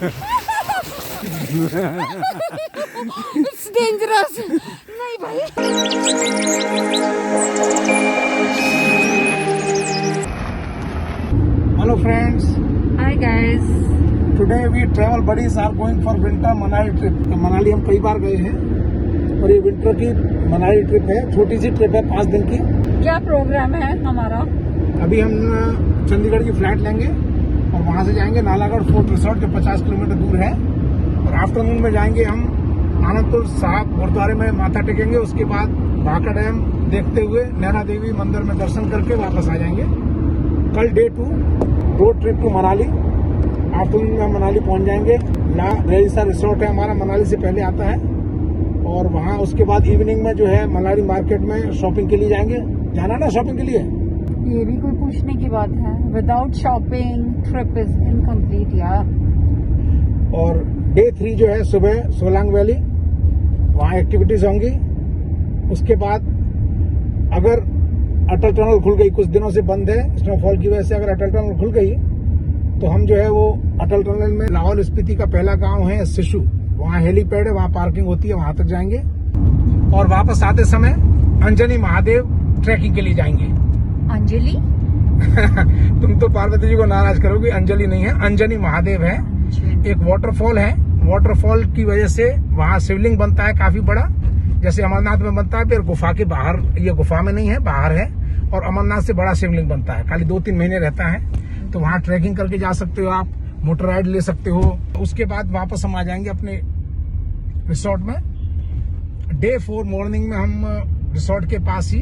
It's dangerous. नहीं भाई. Hello friends. Hi guys. Today we travel buddies are going for winter Manali trip. Manali हम कई बार गए हैं और ये विंटर की मनाली ट्रिप है. छोटी सी ट्रिप है 5 दिन की. क्या प्रोग्राम है हमारा? अभी हम चंडीगढ़ की फ्लाइट लेंगे और वहां से जाएंगे नालागढ़ फोर्ट रिसोर्ट जो 50 किलोमीटर दूर है. और आफ्टरनून में जाएंगे हम आनंदपुर साहब गुरुद्वारे में माथा टेकेंगे. उसके बाद भाका डैम देखते हुए नैना देवी मंदिर में दर्शन करके वापस आ जाएंगे. कल day 2 road trip to Manali. Afternoon में हम मनाली पहुंच जाएंगे. ला रेजिस्ता रिसोर्ट है हमारा, मनाली से पहले आता है. और वहां उसके बाद इवनिंग में जो है मनाली मार्केट में शॉपिंग के लिए जाएंगे. जाना ना शॉपिंग के लिए? ये भी कोई पूछने की बात है? Without shopping trip is incomplete यार. और डे 3 जो है सुबह सोलांग वैली, वहाँ एक्टिविटीज होंगी. उसके बाद अगर अटल टनल खुल गई, कुछ दिनों से बंद है स्नोफॉल की वजह से, अगर अटल टनल खुल गई तो हम जो है वो अटल टनल में लाहौल स्पीति का पहला गांव है सिशु, वहाँ हेलीपैड है, वहाँ पार्किंग होती है, वहां तक जाएंगे. और वापस आते समय अंजनी महादेव ट्रैकिंग के लिए जाएंगे. अंजलि? तुम तो पार्वती जी को नाराज करोगी. अंजलि नहीं है, अंजनी महादेव है. एक वाटरफॉल है. वाटरफॉल की वजह से वहाँ शिवलिंग बनता है काफी बड़ा, जैसे अमरनाथ में बनता है. फिर गुफा के बाहर, ये गुफा में नहीं है, बाहर है. और अमरनाथ से बड़ा शिवलिंग बनता है. खाली 2-3 महीने रहता है. तो वहाँ ट्रैकिंग करके जा सकते हो आप, मोटर राइड ले सकते हो. उसके बाद वापस हम आ जाएंगे अपने रिसोर्ट में. डे 4 मॉर्निंग में हम रिसोर्ट के पास ही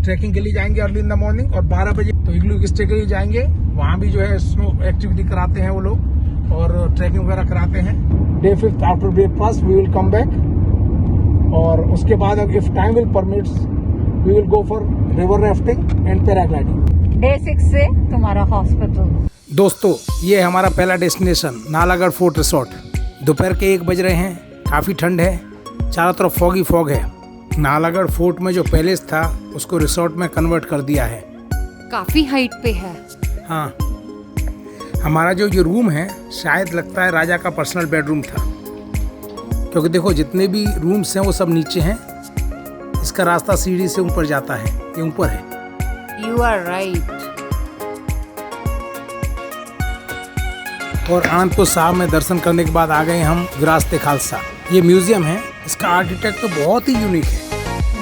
ट्रैकिंग के लिए जाएंगे अर्ली इन द मॉर्निंग. और 12 बजे तो इग्लू स्टे के लिए जाएंगे. वहाँ भी जो है स्नो एक्टिविटी कराते हैं वो लोग और ट्रैकिंग वगैरह कराते हैं. Day 5 after breakfast we will come back. और उसके बाद if time will permits we will go for river rafting and paragliding. Day 6 से तुम्हारा हॉस्पिटल. दोस्तों ये हमारा पहला डेस्टिनेशन नालागढ़ फोर्ट रिसोर्ट. दोपहर के 1 बज रहे हैं. काफ़ी ठंड है, चारों तरफ फॉगी फॉग है. नालागढ़ फोर्ट में जो पैलेस था उसको रिसोर्ट में कन्वर्ट कर दिया है. काफी हाइट पे है. हाँ, हमारा जो ये रूम है शायद लगता है राजा का पर्सनल बेडरूम था, क्योंकि देखो जितने भी रूम्स हैं वो सब नीचे हैं. इसका रास्ता सीढ़ी से ऊपर जाता है, ये ऊपर है. You are right. और आनंदपुर साहब में दर्शन करने के बाद आ गए हम विरासत खालसा. ये म्यूजियम है, इसका आर्किटेक्ट तो बहुत ही यूनिक है.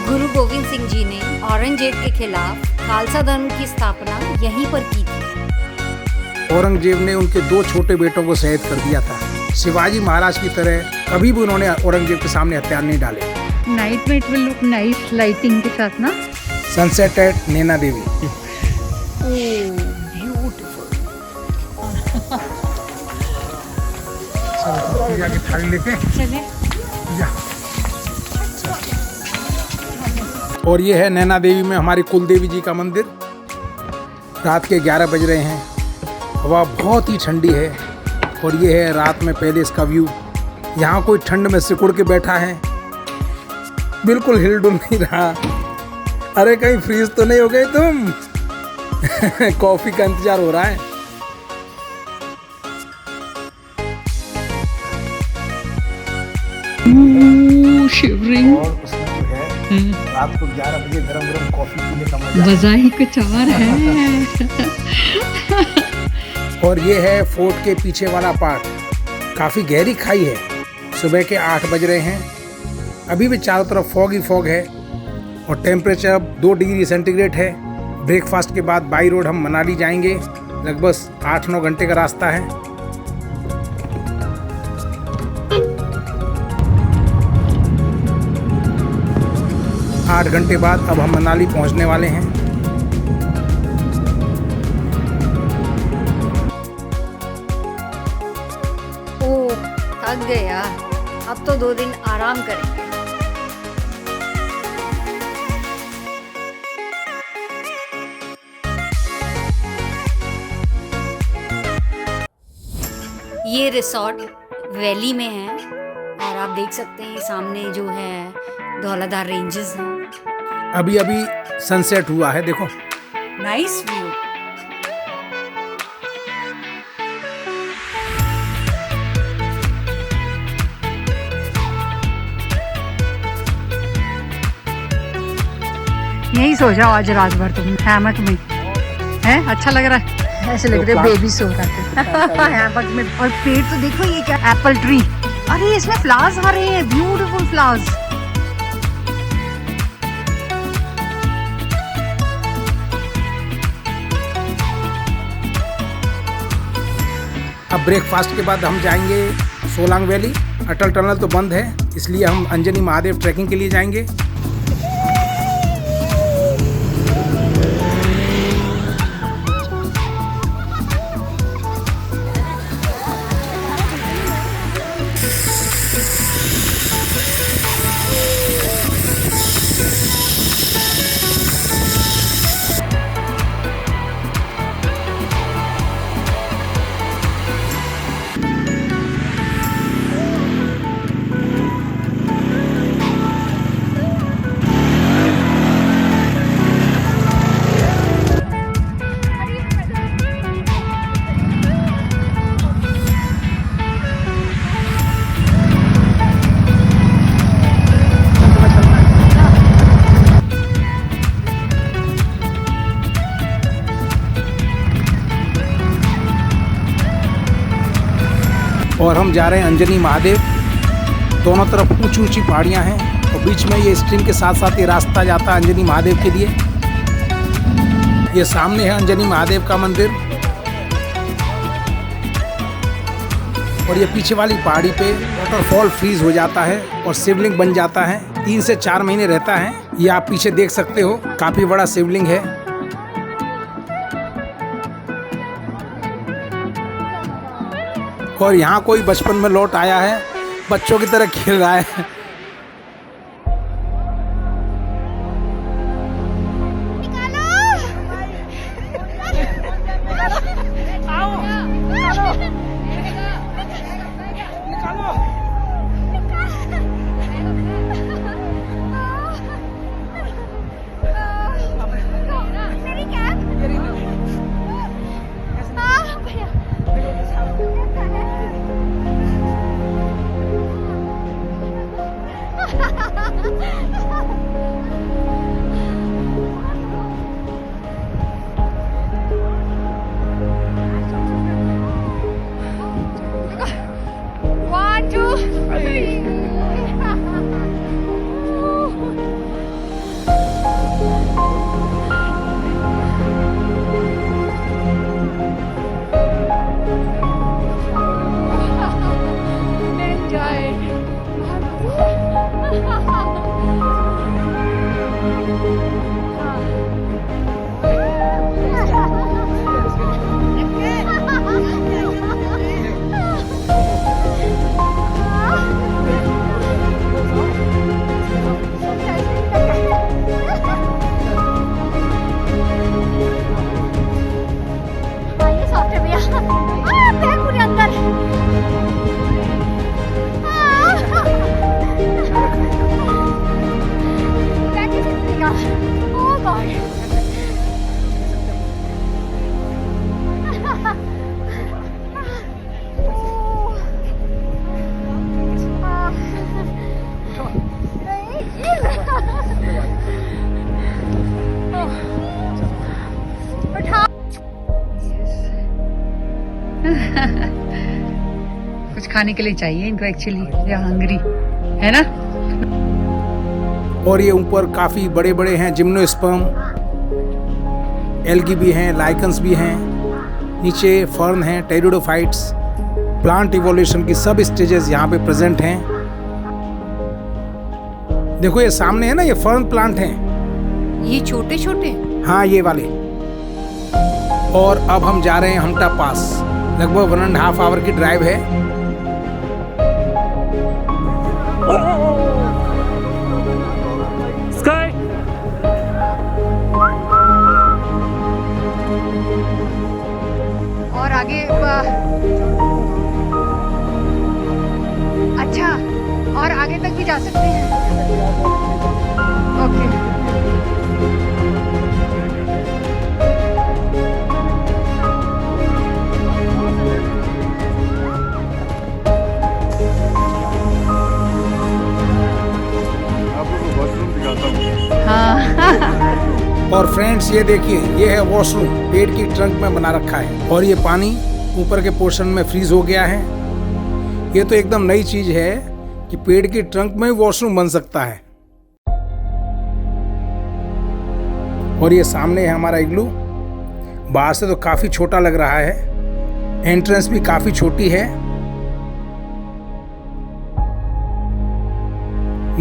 गुरु गोविंद सिंह जी ने औरंगजेब के खिलाफ खालसा धर्म की स्थापना यहीं पर की थी. औरंगजेब ने उनके 2 छोटे बेटों को शहीद कर दिया था. शिवाजी महाराज की तरह कभी भी उन्होंने औरंगजेब के सामने हथियार नहीं डाले. नाइट में it will look nice lighting के साथ ना. Sunset eight Naina Devi. पूजा की थाली लेके चले. और ये है नैना देवी में हमारी कुल देवी जी का मंदिर. रात के 11 बज रहे हैं. हवा बहुत ही ठंडी है. और ये है रात में पैलेस का व्यू. यहाँ कोई ठंड में सिकुड़ के बैठा है, बिल्कुल हिल डुल नहीं रहा. अरे कहीं फ्रीज तो नहीं हो गए तुम? कॉफी का इंतजार हो रहा है. शिवरिंग. और उसमें जो है रात को 11 बजे गरम गरम कॉफी पीने का मजा. मजा ही कुछ और है. और ये है फोर्ट के पीछे वाला पार्ट. काफ़ी गहरी खाई है. सुबह के 8 बज रहे हैं. अभी भी चारों तरफ फॉग ही फॉग है. और टेम्परेचर अब 2 डिग्री सेंटीग्रेड है. ब्रेकफास्ट के बाद बाई रोड हम मनाली जाएंगे. लगभग 8-9 घंटे का रास्ता है. आठ घंटे बाद अब हम मनाली पहुंचने वाले हैं. ओह, थक गया. अब तो 2 दिन आराम करेंगे. ये रिसोर्ट वैली में है और आप देख सकते हैं सामने जो है धौलाधार रेंजेस हैं. अभी अभी सनसेट हुआ है, देखो. Nice view. यहीं सो जाओ आज रात भर तुम हैमक में। है अच्छा लग रहा है, ऐसे लग रहा है बेबी सो रहा है हैमक में। और पेड़ तो देखो, ये क्या एप्पल ट्री, अरे इसमें फ्लावर्स आ रहे हैं, ब्यूटीफुल फ्लावर्स। अब ब्रेकफास्ट के बाद हम जाएंगे सोलांग वैली। अटल टनल तो बंद है, इसलिए हम अंजनी महादेव ट्रैकिंग के लिए जाएंगे। और हम जा रहे हैं अंजनी महादेव। दोनों तरफ ऊंची ऊंची पहाड़ियां हैं और बीच में ये स्ट्रीम के साथ साथ ये रास्ता जाता है अंजनी महादेव के लिए। ये सामने है अंजनी महादेव का मंदिर और ये पीछे वाली पहाड़ी पे वाटरफॉल फ्रीज हो जाता है और शिवलिंग बन जाता है। 3 से 4 महीने रहता है। ये आप पीछे देख सकते हो, काफी बड़ा शिवलिंग है। और यहाँ कोई बचपन में लौट आया है, बच्चों की तरह खेल रहा है। कुछ खाने के लिए चाहिए इनको एक्चुअली, या हंग्री है ना। और ये ऊपर काफी बड़े बड़े हैं जिम्नोस्पर्म, एल्गी भी हैं, लाइकन्स भी हैं, नीचे फर्न हैं, टेरिडोफाइट्स। प्लांट इवोल्यूशन की सब स्टेजेस यहाँ पे प्रेजेंट हैं। देखो ये सामने है ना, ये फर्न प्लांट हैं। ये छोटे छोटे, हाँ ये वाले। और अब हम जा रहे हैं हमटा पास। लगभग 1.5 आवर की ड्राइव है। Sky. और आगे अच्छा, और आगे तक भी जा सकते हैं। ओके आपको वॉशरूम दिखाता हूँ। हाँ फ्रेंड्स ये देखिए, ये है वॉशरूम, पेड़ की ट्रंक में बना रखा है और ये पानी ऊपर के पोर्शन में फ्रीज हो गया है। ये तो एकदम नई चीज है कि पेड़ की ट्रंक में वॉशरूम बन सकता है। और ये सामने है हमारा इग्लू। बाहर से तो काफी छोटा लग रहा है, एंट्रेंस भी काफी छोटी है।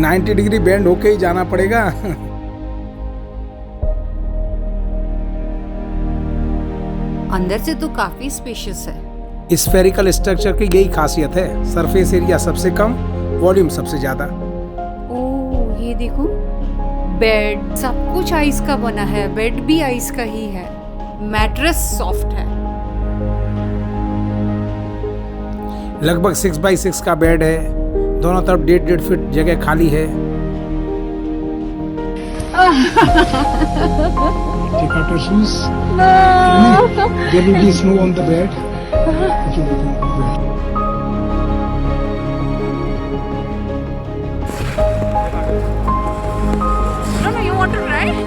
90 डिग्री बेंड होके ही जाना पड़ेगा। अंदर से तो काफी स्पेशियस है। स्फेरिकल स्ट्रक्चर की यही खासियत है, सरफेस एरिया सबसे कम, वॉल्यूम सबसे ज्यादा। ओह ये देखो, बेड सब कुछ आइस का बना है, बेड भी आइस का ही है, मैट्रेस सॉफ्ट है। लगभग 6x6 का बेड है, दोनों तरफ 1.5 फीट जगह खाली है। Take out your shoes. No. There will be snow on the bed. No, you want to ride?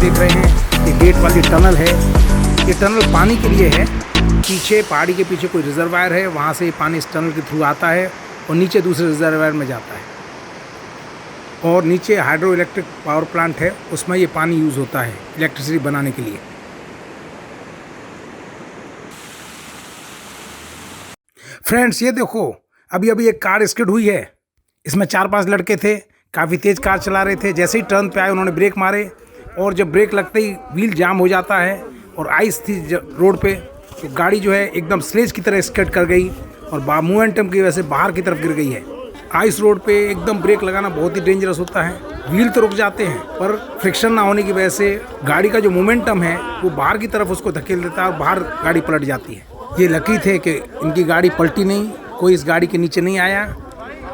देख रहे हैं ये गेट वाली टनल है। ये टनल पानी के लिए है। पीछे पहाड़ी के पीछे कोई रिजर्वायर है, वहाँ से ये पानी इस टनल के थ्रू आता है और नीचे दूसरे रिजर्वायर में जाता है। और नीचे हाइड्रो इलेक्ट्रिक पावर प्लांट है, उसमें ये पानी यूज़ होता है इलेक्ट्रिसिटी बनाने के लिए। फ्रेंड्स ये देखो, अभी अभी एक कार स्किड हुई है। इसमें 4-5 लड़के थे, काफ़ी तेज़ कार चला रहे थे। जैसे ही टर्न पे आए उन्होंने ब्रेक मारे और जब ब्रेक लगते ही व्हील जाम हो जाता है और आइस थी रोड पे, तो गाड़ी जो है एकदम स्लेज की तरह स्कर्ट कर गई और मोमेंटम की वजह से बाहर की तरफ गिर गई है। आइस रोड पे एकदम ब्रेक लगाना बहुत ही डेंजरस होता है। व्हील तो रुक जाते हैं पर फ्रिक्शन ना होने की वजह से गाड़ी का जो मोमेंटम है वो बाहर की तरफ उसको धकेल देता है और बाहर गाड़ी पलट जाती है। ये लकी थे कि इनकी गाड़ी पलटी नहीं, कोई इस गाड़ी के नीचे नहीं आया।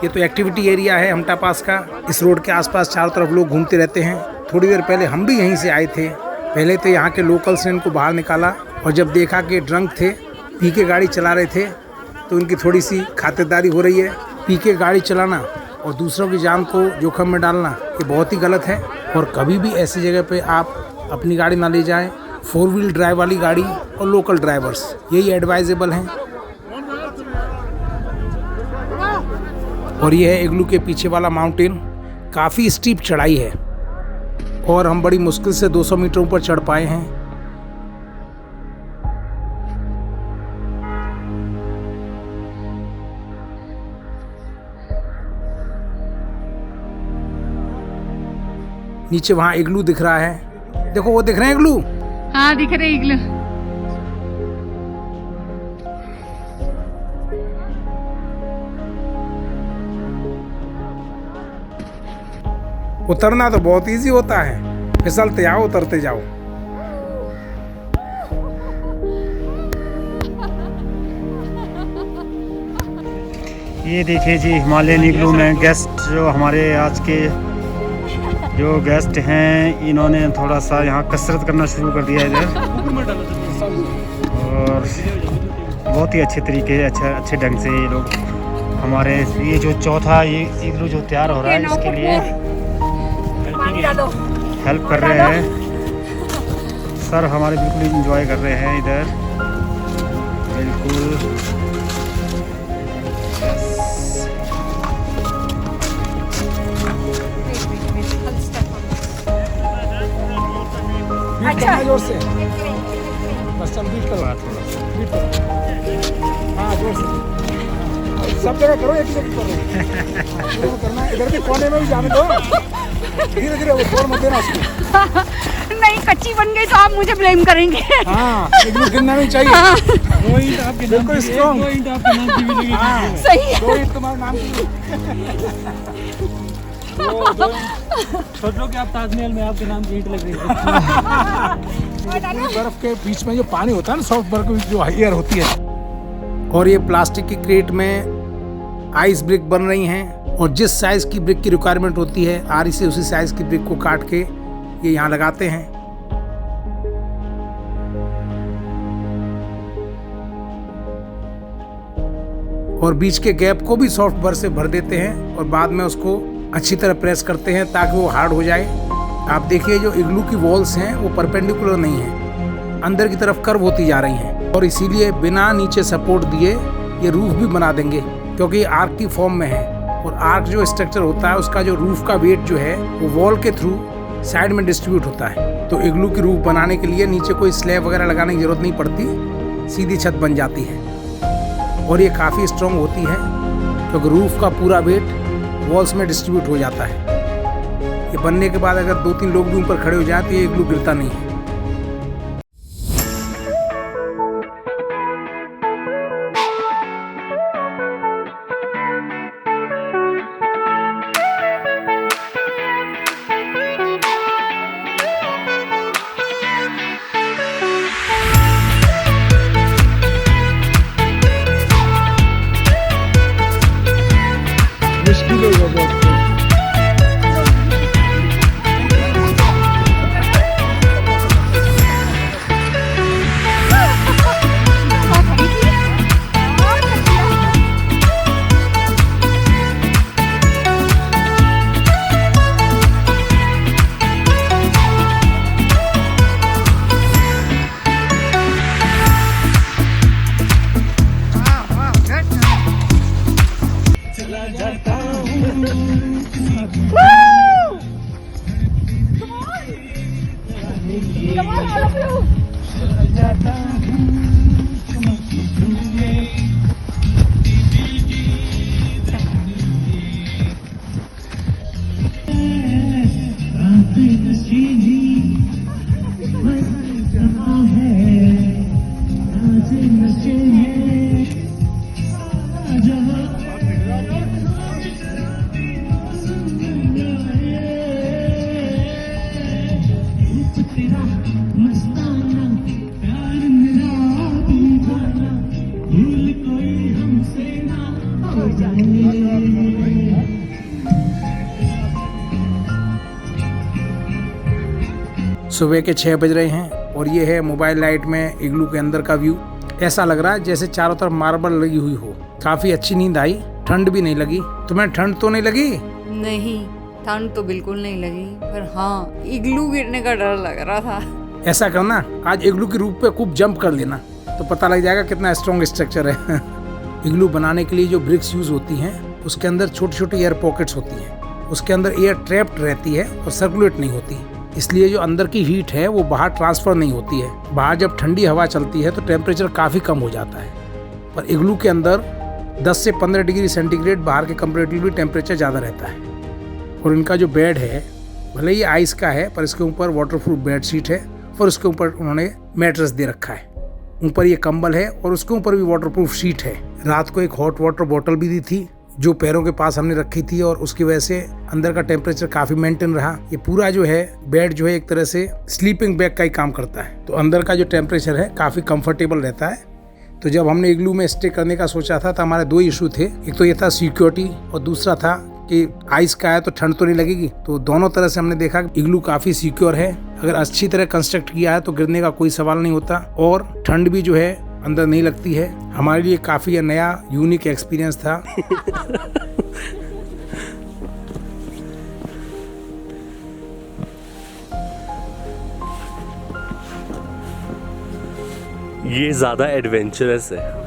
ये तो एक्टिविटी एरिया है हमटा पास का। इस रोड के आसपास चारों तरफ लोग घूमते रहते हैं। थोड़ी देर पहले हम भी यहीं से आए थे। पहले तो यहाँ के लोकल्स ने इनको बाहर निकाला और जब देखा कि ड्रंक थे, पी के गाड़ी चला रहे थे, तो इनकी थोड़ी सी खातिरदारी हो रही है। पी के गाड़ी चलाना और दूसरों की जान को जोखिम में डालना ये बहुत ही गलत है और कभी भी ऐसी जगह पे आप अपनी गाड़ी ना ले जाएं। 4 व्हील ड्राइव वाली गाड़ी और लोकल ड्राइवर्स यही एडवाइजेबल हैं। और ये है इग्लू के पीछे वाला माउंटेन। काफ़ी स्टीप चढ़ाई है और हम बड़ी मुश्किल से 200 मीटर ऊपर चढ़ पाए हैं। नीचे वहाँ इग्लू दिख रहा है, देखो वो दिख रहे हैं इग्लू। हाँ दिख रहे इग्लू। उतरना तो बहुत इजी होता है, फिसलते जाओ उतरते जाओ। ये देखिए जी, हिमालयन इग्लू में गेस्ट जो हमारे आज के जो गेस्ट हैं, इन्होंने थोड़ा सा यहाँ कसरत करना शुरू कर दिया इधर और बहुत ही अच्छे तरीके अच्छे ढंग से ये लोग हमारे ये जो चौथा ये इग्लू जो तैयार हो रहा है इसके लिए हेल्प कर रहे हैं। सर हमारे बिल्कुल इंजॉय कर रहे हैं इधर, बिल्कुल। अच्छा जोर से बस चल बीट करो, बीट करो। हाँ जोर से सब जगह करो, एक जगह करो करना। इधर के कोने में भी जाने दो, धीरे धीरे वो छोड़ मत देना उसको। नहीं कच्ची बन गई तो आप मुझे ब्लेम करेंगे। हाँ इग्लू गिरना नहीं चाहिए। हाँ। बिल्कुल स्ट्रॉन्ग। हाँ सही है। 2 ईंट तुम्हारे नाम की। सोच लो कि आप ताजमहल में आपके नाम की ईंट लग रही है। बर्फ के बीच में जो पानी होता है ना, सॉफ्ट बर्फ जो एयर होती है। और ये प्लास्टिक की क्रेट में आइस ब्रिक बन रही हैं और जिस साइज की ब्रिक की रिक्वायरमेंट होती है आरी से उसी साइज की ब्रिक को काट के ये यहाँ लगाते हैं। और बीच के गैप को भी सॉफ्ट बर्फ से भर देते हैं और बाद में उसको अच्छी तरह प्रेस करते हैं ताकि वो हार्ड हो जाए। आप देखिए जो इग्लू की वॉल्स हैं वो परपेंडिकुलर नहीं है, अंदर की तरफ कर्व होती जा रही हैं और इसीलिए बिना नीचे सपोर्ट दिए ये रूफ भी बना देंगे क्योंकि आर्क की फॉर्म में है। और आर्क जो स्ट्रक्चर होता है उसका जो रूफ का वेट जो है वो वॉल के थ्रू साइड में डिस्ट्रीब्यूट होता है। तो इग्लू की रूफ बनाने के लिए नीचे कोई स्लैब वगैरह लगाने की जरूरत नहीं पड़ती, सीधी छत बन जाती है और ये काफ़ी स्ट्रॉन्ग होती है क्योंकि रूफ का पूरा वेट वॉल्स में डिस्ट्रीब्यूट हो जाता है। ये बनने के बाद अगर 2-3 लोग भी ऊपर खड़े हो जाए तो ये इग्लू गिरता नहीं है। मुश्किल होगा बहुत। है सुबह के 6 बज रहे हैं और ये है मोबाइल लाइट में इग्लू के अंदर का व्यू। ऐसा लग रहा है जैसे चारों तरफ मार्बल लगी हुई हो। काफी अच्छी नींद आई, ठंड भी नहीं लगी। तुम्हें ठंड तो नहीं लगी? नहीं, ठंड तो बिल्कुल नहीं लगी, पर हाँ इग्लू गिरने का डर लग रहा था। ऐसा करना, आज इग्लू के रूप पे खूब जंप कर लेना तो पता लग जाएगा कितना स्ट्रॉन्ग स्ट्रक्चर है। इग्लू बनाने के लिए जो ब्रिक्स यूज होती हैं उसके अंदर छोटी छोटी एयर पॉकेट्स होती हैं। उसके अंदर एयर ट्रैप्ड रहती है और सर्कुलेट नहीं होती, इसलिए जो अंदर की हीट है वो बाहर ट्रांसफर नहीं होती है। बाहर जब ठंडी हवा चलती है तो टेम्परेचर काफ़ी कम हो जाता है, पर इग्लू के अंदर 10 से 15 डिग्री सेंटीग्रेड बाहर के कंपेरेटिवली टेम्परेचर ज़्यादा रहता है। और इनका जो बेड है भले ही आइस का है पर इसके ऊपर वाटरप्रूफ बेड शीट है और उसके ऊपर उन्होंने मैट्रेस दे रखा है। ऊपर ये कंबल है और उसके ऊपर भी वाटरप्रूफ शीट है। रात को एक हॉट वाटर बोतल भी दी थी जो पैरों के पास हमने रखी थी और उसकी वजह से अंदर का टेम्परेचर काफी मेंटेन रहा। ये पूरा जो है बेड जो है एक तरह से स्लीपिंग बैग का ही काम करता है, तो अंदर का जो टेम्परेचर है काफी कंफर्टेबल रहता है। तो जब हमने इग्लू में स्टे करने का सोचा था तो हमारे 2 इशू थे। एक तो ये था सिक्योरिटी और दूसरा था कि आइस का है तो ठंड तो नहीं लगेगी। तो दोनों तरह से हमने देखा कि इग्लू काफी सिक्योर है। अगर अच्छी तरह कंस्ट्रक्ट किया है तो गिरने का कोई सवाल नहीं होता और ठंड भी जो है अंदर नहीं लगती है। हमारे लिए काफी नया यूनिक एक्सपीरियंस था। ये ज्यादा एडवेंचरस है।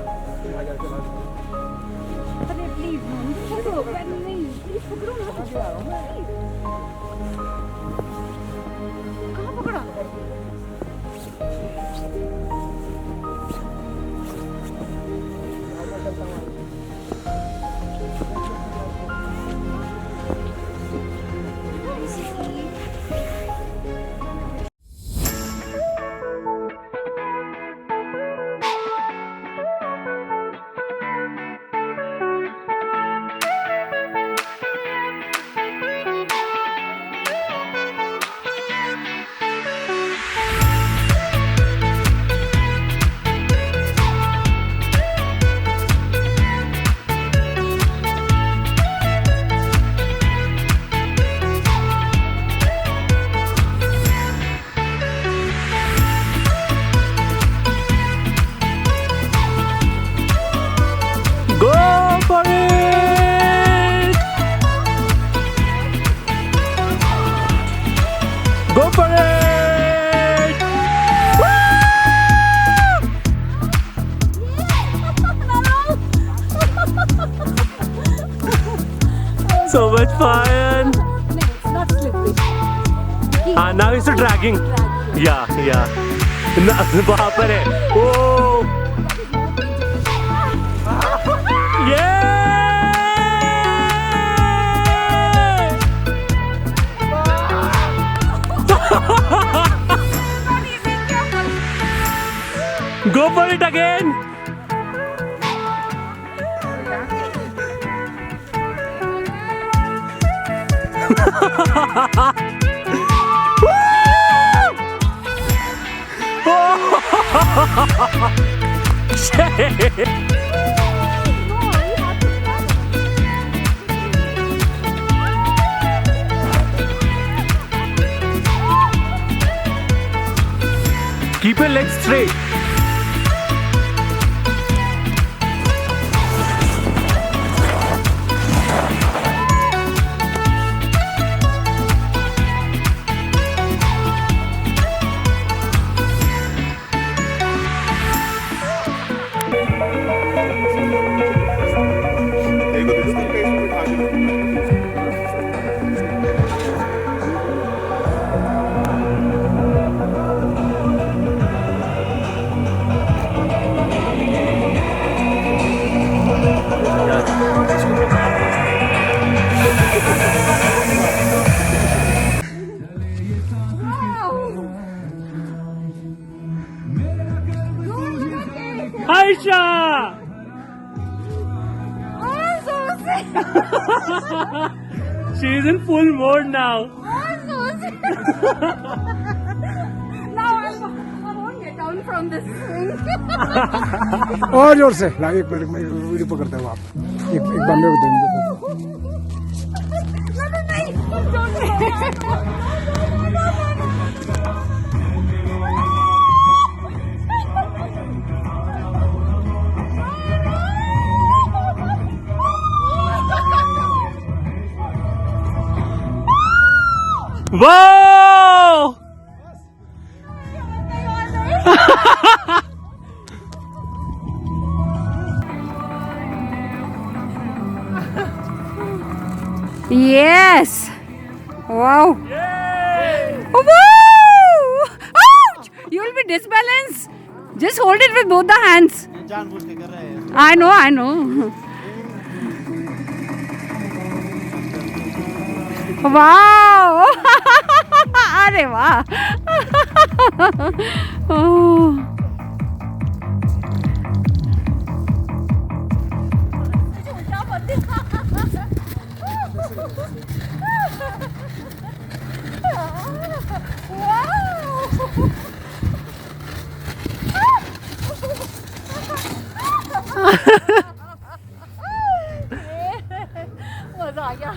So much fun. Not slippery. Now it's a dragging. Yeah. वहाँ पर है। Oh. Go for it again. Keep your legs straight. Aisha! She's in full mode now. Now I won't get down from this swing. और जोर से ला, एक minute में video पकड़ते हो आप। एक बंदे को देंगे। नहीं, Whoa! Yes! Wow! Wow! Ouch! You will be disbalanced. Just hold it with both the hands. I know, I know. Wow! अरे वाह! Oh. मजा आ गया।